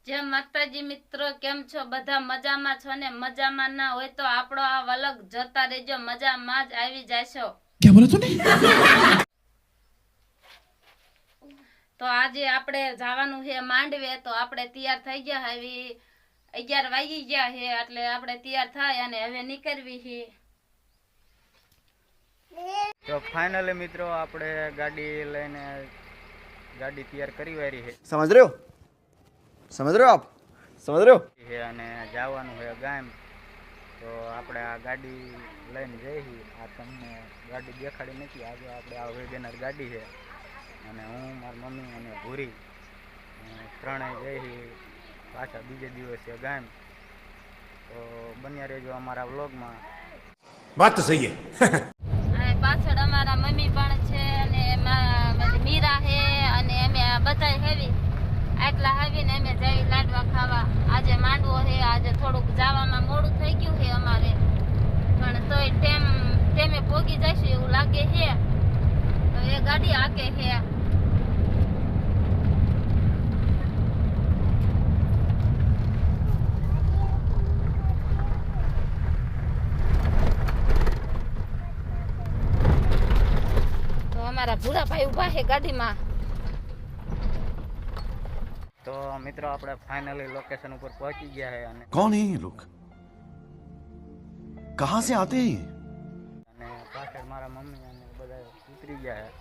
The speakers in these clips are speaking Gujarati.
જય માતાજી મિત્રો, કેમ છો? બધા મજામાં છો ને? મજામાં ના હોય તો આપણો આ વલગ જોતા રહેજો, મજામાં જ આવી જાશો. क्या बोला तूने? તો આજે આપણે જવાનું છે માંડવે, તો આપણે તૈયાર થઈ ગયા. હવે 11 વાગી ગયા છે, એટલે આપણે તૈયાર થાય અને હવે નીકળવી છે. તો ફાઇનલી મિત્રો આપણે ગાડી લઈને ગાડી તૈયાર કરી વારી समझ रहे हो? समझ रहे हो आप? समझ रहे हो? છે અને જવાનું છે ગામ. તો આપણે આ ગાડી લઈને જઈએ. આ તમને ગાડી દેખાડી નથી. આજે આપણે આ વેગેનર ગાડી છે અને હું, મારી મમ્મી અને ભૂરી ત્રણેય જઈએ પાછા બીજે દિવસે ગામ. તો બન્યા રહેજો અમારા વ્લોગમાં. बात तो सही है. અને પાછળ અમારા મમ્મી પણ છે અને મીરા છે અને અમે બધા હેવી આટલા આવીને અમે જઈ લાડવા ખાવા. આજે માંડવો છે, આજે થોડુંક જવામાં મોડું થઈ ગયું છે અમારે, પણ તોય ટેમે પોગી જઈશું એવું લાગે છે. તો એ ગાડી આકે છે. તો અમારા ભૂરા ભાઈ ઉભા છે ગાડીમાં. તો મિત્રો આપણે ફાઇનલી લોકેશન ઉપર પહોંચી ગયા છે અને कौन है ये लोग? कहाँ से आते हैं ये? પાછળ મારા મમ્મી અને બધા ઉતરી ગયા છે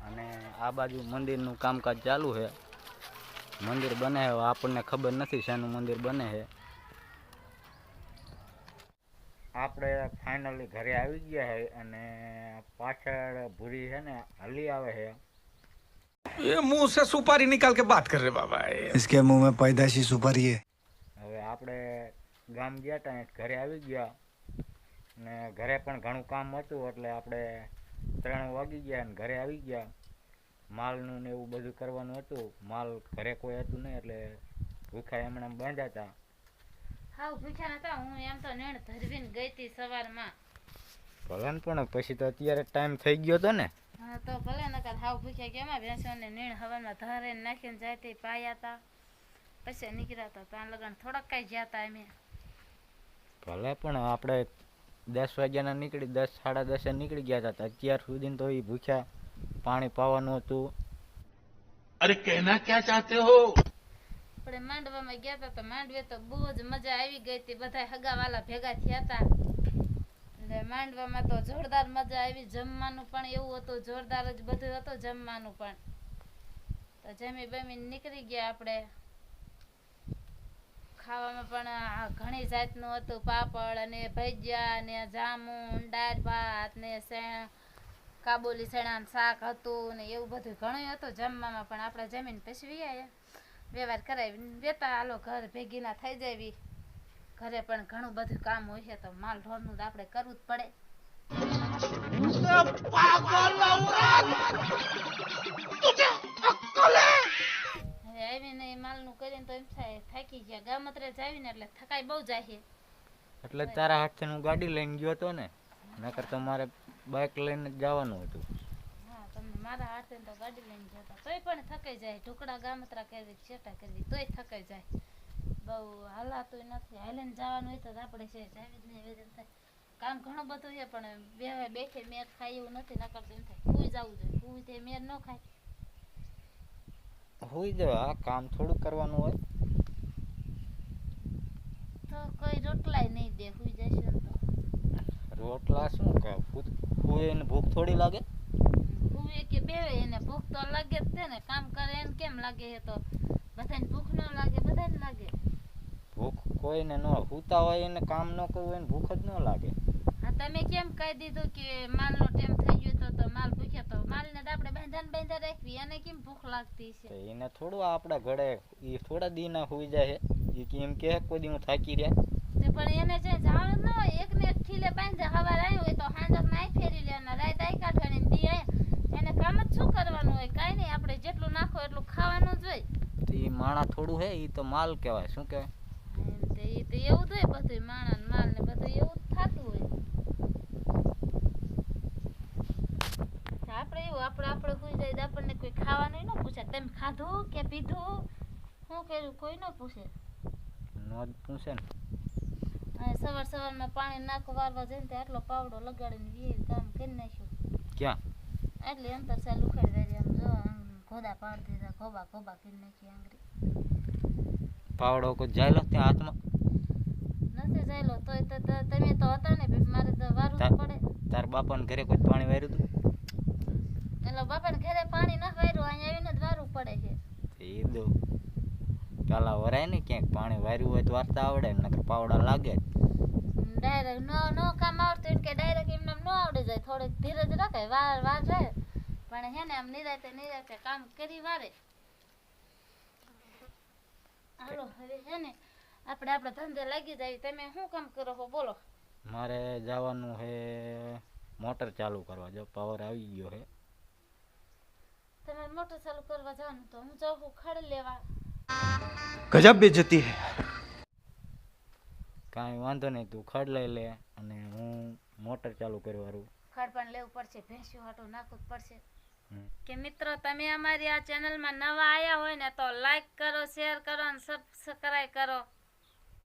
અને આ બાજુ મંદિરનું કામકાજ ચાલુ છે. મંદિર બને છે, આપણને ખબર નથી શાનું મંદિર બને છે. આપણે ફાઇનલી ઘરે આવી ગયા છે અને પાછળ ભૂરી છે ને હલી આવે છે. ये मुंह से सुपारी निकाल के बात कर रहे बाबा. इसके मुंह में पैदाशी सुपारी है. હવે આપણે ગામ ગયા હતા, ઘરે આવી ગયા ને ઘરે પણ ઘણું કામ હતું એટલે આપણે 3 વાગી ગયા અને ઘરે આવી ગયા. માલનું ને એવું બધું કરવાનું હતું. માલ ઘરે કોઈ હતું નહીં એટલે ભૂખા એમણે બાંધ્યા હતા. હાવ ભૂખ્યા નતા. હું એમ તો નેણ ધરવીને ગઈ હતી સવારમાં. ભલે ને પણ પછી તો અત્યારે ટાઈમ થઈ ગયો હતો ને. હા તો ભલે નકર હાવ ભૂખ્યા કેમાં ભેંસોને નીણ હવામાં ધરે નાખીને જાય તે પાયા હતા, પછી નીકળ્યા હતા. ત્યાં લગન થોડાક કઈ ગયા હતા અમે. ભલે પણ આપણે 10 વાગ્યાના નીકળી, 10 સાડા 10 નીકળી ગયા હતા. અત્યાર સુધી તો એ ભૂખ્યા પાણી પાવાનું હતું. अरे कहना क्या चाहते हो? આપણે માંડવામાં ગયા હતા તો માંડવે તો બહુ જ મજા આવી ગઈ હતી. બધા હગાવાલા ભેગા થયા હતા એટલે માંડવામાં તો જોરદાર મજા આવી. જમવાનું પણ એવું હતું, જોરદાર જ બધું હતું જમવાનું પણ. તો જમી બમી નીકળી ગયા આપણે. ખાવામાં પણ ઘણી જાતનું હતું. પાપડ અને ભજીયા ને જામુન, દાળ ભાત ને કાબુલી ચણાનું શાક હતું ને એવું બધું ઘણું હતું જમવામાં. પણ આપણે જમીન પછી વ્યાયા વ્યવહાર કરાવી વેતા હાલો ઘર ભેગી ના થઈ જાવી. ઘરે પણ ઘણું બધું કામ હોય છે તો માલ ઢોરનું તો આપણે કરવું જ પડે. હવે આવીને માલનું કરીને તો એમ થાય થાકી ગયા. ગામત્રે જાવીને એટલે થકાઈ બહુ જાય છે. એટલે તારા હાથથી હું ગાડી લઈને ગયો હતો ને, નકર તો મારે બાઇક લઈને જ જવાનું હતું. હા, તમે મારા હાથે તો ગાડી લઈને જતા તોય પણ થકાઈ જાય. ઢુકડા ગામત્રા કરવી, છેટા કરવી તોય થકાઈ જાય. બહુ હાલાતું નથી. હાલીને જવાનું હોય તો આપણે છે જાવી જ નહીં વેદન થાય. કામ ઘણું બધું છે પણ બેઠે મેર ખાય એવું નથી. નકર તો એમ થાય સુઈ જવું જોઈએ. સુઈ તે મેર ન ખાય. હોઈ જાવ, આ કામ થોડું કરવાનું હોય. તો કોઈ રોટલાય નહીં દે. સુઈ જશે ને તો રોટલા શું કહે, હોય ને ભૂખ થોડી લાગે. સુવે કે બેવે એને ભૂખ તો લાગે જ છે ને. કામ કરે એને કેમ લાગે છે? તો બધાને ભૂખ ન લાગે? બધાને લાગે. ભૂખ કોઈને ન સૂતા હોય એને કામ ન કરવું હોય ને ભૂખ જ ન લાગે. હા, તમે કેમ કહી દીધું કે માલનો ટાઈમ થઈ ગયો તો માલ ભૂખ્યો તો માલને તો આપણે બાંધા રાખવી. એને કેમ ભૂખ લાગતી છે? તો એને થોડું આપણા ઘરે એ થોડા દી ના હોઈ જાય. એ એમ કે કોઈ દી હું થાકી રહ્યા. તે પણ એને જે જવાનું ન હોય, એકને એક ખીલે બાંધે હવાર આવ્યો હોય તો હાંજર નાઈ ફેરી લે અને રાત આઈ કાઢવાની દી આયા. એને કામ જ શું કરવાનું હોય? કાંઈ નહીં. આપણે જેટલું નાખો એટલું ખાવાનું જ હોય. તો એ માણા થોડું હે, એ તો માલ કહેવાય. શું કહેવાય? એમ તો એવું જ હોય બધું. માણસ માલ ને બધું એવું જ થતું હોય. આપણે એવું આપણે સુઈ જાય આપણને કોઈ ખાવાનું ન પૂછે તમે ખાધું કે પીધું શું કર્યું કોઈ ન પૂછે. નો જ પૂછે ને. અને સવારમાં પાણી નાખો વારવા જઈને તે આટલો પાવડો લગાડીને વીર કામ કરી નાખ્યું. ક્યાં એટલે અંતર ચાલુ ઉખાડી વારી આમ જો આમ ઘોડા પાડી દીધા, ખોબા ખોબા કરી નાખી આંગળી. પાવડો કોઈ જાયલો ત્યાં હાથમાં? નથી જાયલો તોય તમે તો હતા ને ભઈ, મારે તો વારું જ પડે. તાર બાપાને ઘરે કોઈ પાણી વાર્યું હતું? એટલે બાપાને ઘરે પાણી ન વાર્યું, અહીંયા આવીને જ વારું પડે છે. એ દો પેલા વરાય ને ક્યાંક પાણી વાર્યું હોય તો વારતા આવડે ને, નકર પાવડા લાગે જ. ડાયરેક્ટ નો કામ આવડતું હોય કે ડાયરેક્ટ એમને ન આવડી જાય, થોડીક ધીરજ રાખાય, વાર જાય પણ હે ને આમ નિરાતે કામ કરી વારે. હાલો હવે હે ને આપણે આપણા ધંધે લાગી જાય. તમે શું કામ કરો છો બોલો? મારે જવાનું હે મોટર ચાલુ કરવા, જો પાવર આવી ગયો હે. તમારે મોટર ચાલુ કરવા જવાનું તો હું જાઉં છું ખડ લેવા. गजब बेइज्जती है. કાંઈ વાંધો નહીં, તું ખડ લઈ લે અને હું મોટર ચાલુ કરવાનું. ખડ પણ લેવું પડશે, ભેંસ્યું હાટું નાખવું જ પડશે. હમ. કે મિત્રો તમે અમારી આ ચેનલમાં નવા આવ્યા હોય ને તો લાઈક કરો, શેર કરો અને સબસ્ક્રાઈબ કરો.